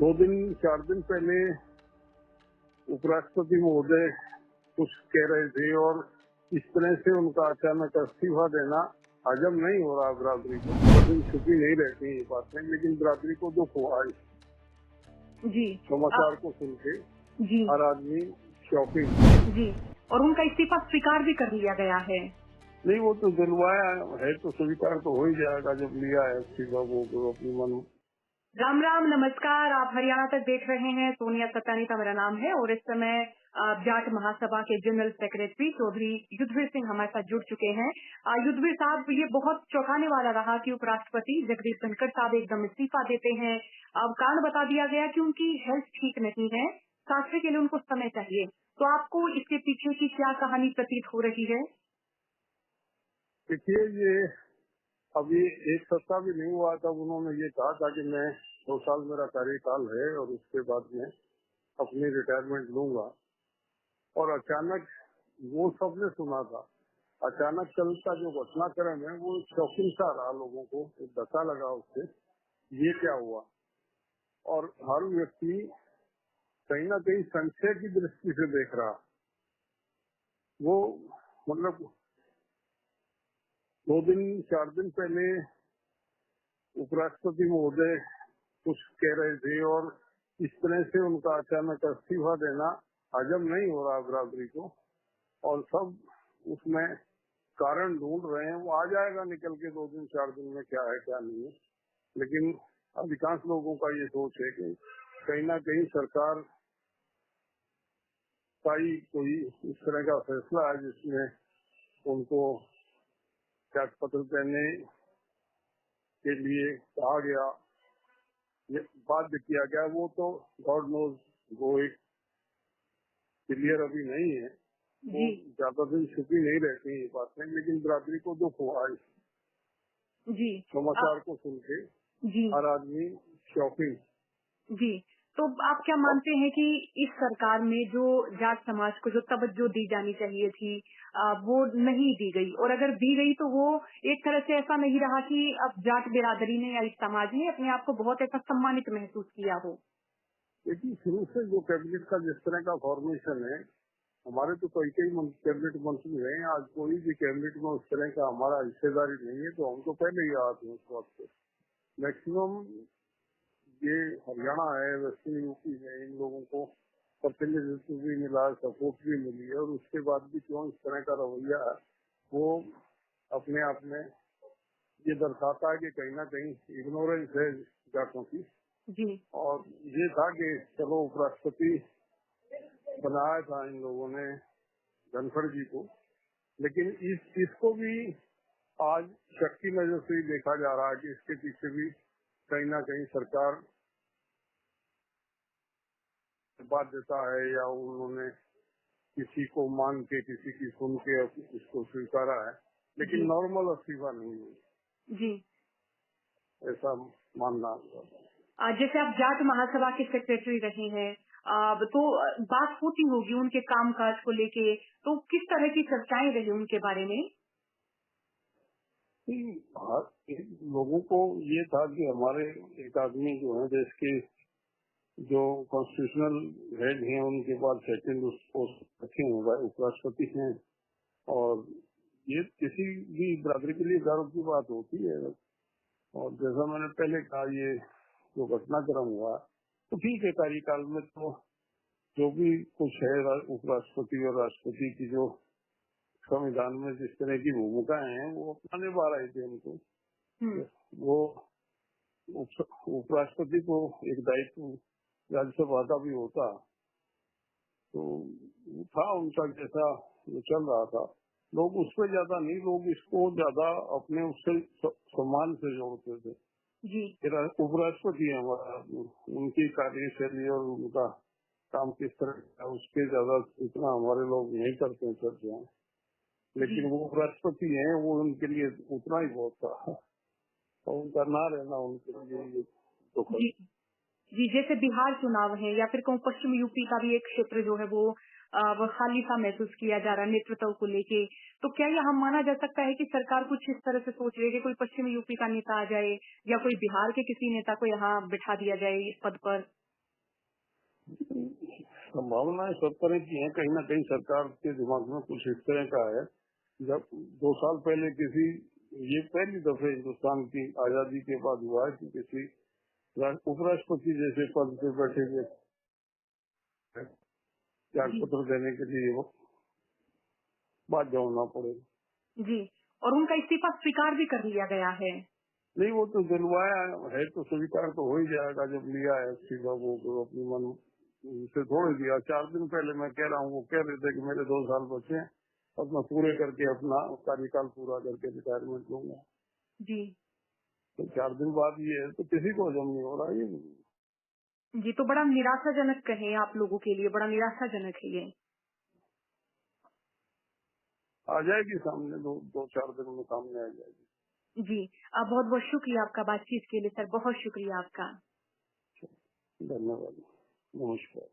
4 दिन पहले उपराष्ट्रपति महोदय कुछ कह रहे थे और इस तरह से उनका अचानक इस्तीफा देना हजम नहीं हो रहा बिरादरी को। दिन छुपी नहीं रहती ये बातें, लेकिन बिरादरी को दुख हुआ जी समाचार को सुन के। जी हर आदमी शॉकिंग जी, और उनका इस्तीफा स्वीकार भी कर लिया गया है। नहीं, वो तो दिलवाया है तो स्वीकार तो हो ही जाएगा जब लिया है इस्तीफा वो अपनी मन। राम राम, नमस्कार। आप हरियाणा तक देख रहे हैं। सोनिया सत्यानीता मेरा नाम है और इस समय जाट महासभा के जनरल सेक्रेटरी चौधरी युद्धवीर सिंह हमारे साथ जुड़ चुके हैं। युद्धवीर साहब, ये बहुत चौंकाने वाला रहा कि उपराष्ट्रपति जगदीप धनखड़ साहब एकदम इस्तीफा देते हैं। अब कारण बता दिया गया कि उनकी हेल्थ ठीक नहीं है, स्वास्थ्य के लिए उनको समय चाहिए। तो आपको इसके पीछे की क्या कहानी प्रतीत हो रही है? देखिए, ये अभी एक सप्ताह भी नहीं हुआ तब उन्होंने ये कहा था कि मैं 2 साल मेरा कार्यकाल है और उसके बाद में अपनी रिटायरमेंट लूंगा। और अचानक वो सबने सुना था। अचानक कल का जो घटनाक्रम है वो शॉकिंग सा रहा, लोगों को एक धक्का लगा उससे, ये क्या हुआ। और हर व्यक्ति कहीं ना कहीं संशय की दृष्टि से देख रहा। वो मतलब 4 दिन पहले उपराष्ट्रपति महोदय कुछ कह रहे थे और इस तरह से उनका अचानक इस्तीफा देना हजम नहीं हो रहा बिरादरी को। और सब उसमें कारण ढूंढ रहे हैं। वो आ जाएगा निकल के 2-4 दिन में क्या है क्या नहीं है। लेकिन अधिकांश लोगों का ये सोच है कि कहीं ना कहीं सरकार का ही कोई इस तरह का फैसला है जिसमें उनको त्याग पत्र देने के लिए कहा गया, ये बाध्य किया गया। वो तो गॉड नोज, वो एक क्लियर अभी नहीं है। वो ज्यादा दिन छुपी नहीं रहती ये बातें, लेकिन बिरादरी को दुख हुआ जी समाचार को सुन के। जी हर आदमी शॉकिंग। जी, तो आप क्या मानते हैं कि इस सरकार में जो जाट समाज को जो तवज्जो दी जानी चाहिए थी वो नहीं दी गई, और अगर दी गई तो वो एक तरह से ऐसा नहीं रहा कि अब जाट बिरादरी ने या इस समाज ने अपने आप को बहुत ऐसा सम्मानित महसूस किया हो? लेकिन शुरू से जो कैबिनेट का जिस तरह का फॉर्मेशन है, हमारे तो कई कैबिनेट मंत्री रहे हैं। आज कोई भी कैबिनेट में उस तरह का हमारा हिस्सेदारी नहीं है, तो हम तो पहले ही आते हैं उस वक्त। मैक्सिमम ये हरियाणा है, वेस्टर्न यूपी है, इन लोगों को प्रतिनिधित्व भी मिला, सपोर्ट भी मिली है। और उसके बाद भी क्यों इस तरह का रवैया है, वो अपने आप में ये दर्शाता है कि कहीं ना कहीं इग्नोरेंस है जाटों की। जी और ये था कि चलो उपराष्ट्रपति बनाया था इन लोगों ने धनखड़ जी को, लेकिन इसको भी आज शक की नजर से ही देखा जा रहा है कि इसके पीछे भी कहीं ना कहीं सरकार बाध्यता है, या उन्होंने किसी को मान के किसी की सुन के इसको स्वीकारा है, लेकिन नॉर्मल इस्तीफा नहीं है जी ऐसा मानना। जैसे आप जाट महासभा के सेक्रेटरी रहे हैं, तो बात होती होगी उनके कामकाज को लेके, तो किस तरह की चर्चाएं रही उनके बारे में? लोगों को ये था कि हमारे एक आदमी जो है देश के जो कॉन्स्टिट्यूशनल हेड हैं, उनके बाद सेकंड पोस्ट रखे हुए उपराष्ट्रपति हैं। और ये किसी भी बिरादरी के लिए गर्व की बात होती है। और जैसा मैंने पहले कहा, ये जो घटनाक्रम हुआ तो ठीक है, कार्यकाल में तो जो भी कुछ है उपराष्ट्रपति और राष्ट्रपति की जो संविधान में जिस तरह की भूमिकाएं हैं वो अपना निभा रहे थे उनको। वो उपराष्ट्रपति को एक दायित्व राज्यसभा का भी होता, तो था उनका जैसा वो चल रहा था। लोग उस पर ज्यादा नहीं, लोग इसको ज्यादा अपने उससे सम्मान से जोड़ते थे। उपराष्ट्रपति है हमारा, उनकी कार्यशैली और उनका काम किस तरह का उसके ज्यादा इतना हमारे लोग नहीं करते हैं चर्चा। लेकिन वो उपराष्ट्रपति हैं, वो उनके लिए उतना ही बहुत था। और उनका ना रहना उनके लिए दुख। जी, जैसे बिहार चुनाव है या फिर कहूँ पश्चिम यूपी का भी एक क्षेत्र जो है वो खाली सा महसूस किया जा रहा है नेतृत्व को लेके, तो क्या यह हम माना जा सकता है कि सरकार कुछ इस तरह से सोच रही है कि कोई पश्चिम यूपी का नेता आ जाए या कोई बिहार के किसी नेता को यहाँ बिठा दिया जाए इस पद पर? संभावनाएं सब तरह की हैं। कहीं ना कहीं सरकार के दिमाग में कुछ इस तरह का है। जब 2 साल पहले किसी, ये पहली दफे हिंदुस्तान की आजादी के बाद हुआ है कि किसी उपराष्ट्रपति जैसे पद पे बैठे हुए त्याग जी पत्र देने के लिए वो बाध्य होना पड़ेगा। जी। और उनका इस्तीफा स्वीकार भी कर लिया गया है। नहीं, वो तो दिलवाया है तो स्वीकार तो हो ही जाएगा। जब लिया है इस्तीफा वो तो अपनी मन से थोड़ी दिया। 4 दिन पहले मैं कह रहा हूँ, वो कह रहे थे कि मेरे 2 साल बचे हैं और मैं पूरे करके अपना कार्यकाल पूरा करके रिटायरमेंट लूंगा। जी तो 4 दिन बाद ये है तो किसी को हजम नहीं हो रहा ये। जी। तो बड़ा निराशाजनक कहे आप लोगों के लिए, बड़ा निराशाजनक है ये। आ जाएगी सामने, 2-4 दिन में सामने आ जाएगी। जी बहुत बहुत शुक्रिया आपका बातचीत के लिए सर, बहुत शुक्रिया आपका। धन्यवाद, नमस्कार।